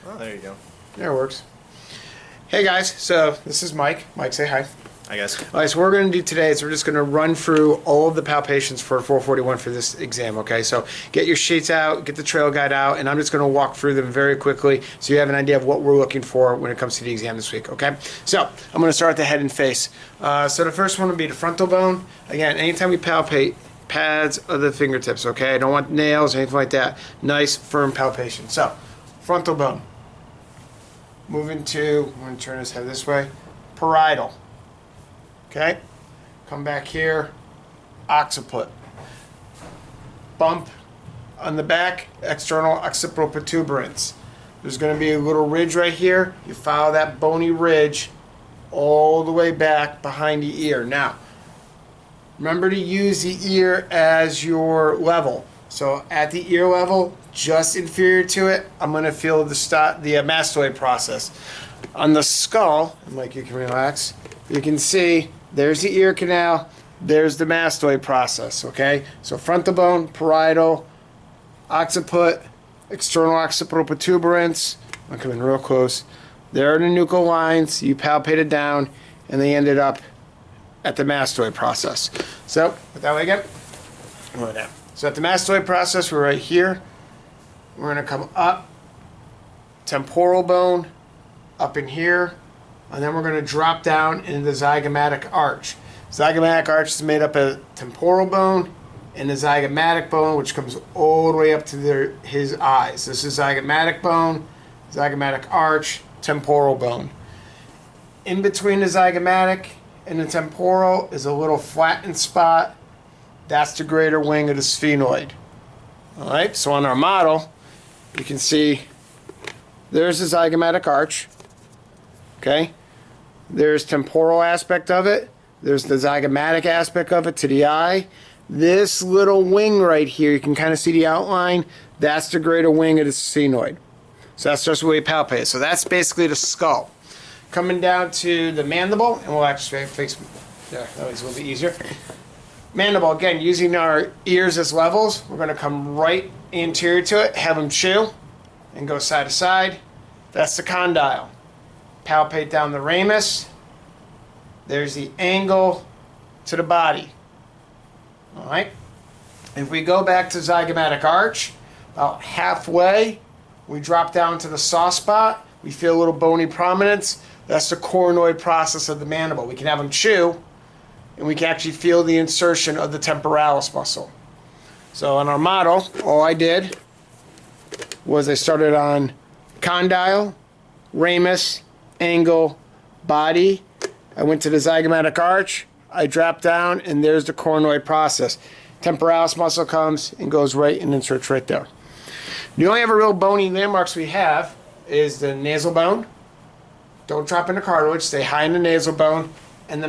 Oh, there you go. There it works. Hey guys, so this is Mike. Mike, say hi. I guess. Alright, so what we're going to do today is we're just going to run through all of the palpations for 441 for this exam, okay? So get your sheets out, get the trail guide out, and I'm just going to walk through them very quickly so you have an idea of what we're looking for when it comes to the exam this week, okay? So I'm going to start at the head and face. So the first one will be the frontal bone. Again, anytime we palpate, pads of the fingertips, okay? I don't want nails or anything like that. Nice, firm palpation. So, frontal bone. Moving to, I'm going to turn his head this way, parietal. Okay, come back here, occiput. Bump on the back, external occipital protuberance. There's going to be a little ridge right here. You follow that bony ridge all the way back behind the ear. Now, remember to use the ear as your level. So at the ear level, just inferior to it, I'm going to feel the mastoid process. On the skull, and Mike, you can relax, you can see there's the ear canal, there's the mastoid process, okay? So frontal bone, parietal, occiput, external occipital protuberance. I'm coming real close. There are the nuchal lines, you palpate it down, and they ended up at the mastoid process. So, put that way again. So at the mastoid process, we're right here. We're going to come up, temporal bone, up in here, and then we're going to drop down into the zygomatic arch. Zygomatic arch is made up of temporal bone and the zygomatic bone, which comes all the way up to his eyes. This is zygomatic bone, zygomatic arch, temporal bone. In between the zygomatic and the temporal is a little flattened spot. That's the greater wing of the sphenoid. All right, so on our model, you can see there's the zygomatic arch. Okay, there's temporal aspect of it. There's the zygomatic aspect of it to the eye. This little wing right here, you can kind of see the outline. That's the greater wing of the sphenoid. So that's just the way we palpate it. So that's basically the skull. Coming down to the mandible, and we'll actually fix there. That was a little bit easier. Mandible, again, using our ears as levels, we're going to come right anterior to it, have them chew, and go side to side. That's the condyle. Palpate down the ramus. There's the angle to the body. All right. If we go back to zygomatic arch, about halfway, we drop down to the soft spot. We feel a little bony prominence. That's the coronoid process of the mandible. We can have them chew, and we can actually feel the insertion of the temporalis muscle. So on our model, all I did was I started on condyle, ramus, angle, body. I went to the zygomatic arch. I dropped down, and there's the coronoid process. Temporalis muscle comes and goes right and inserts right there. The only other real bony landmarks we have is the nasal bone. Don't drop in the cartilage. Stay high in the nasal bone. And the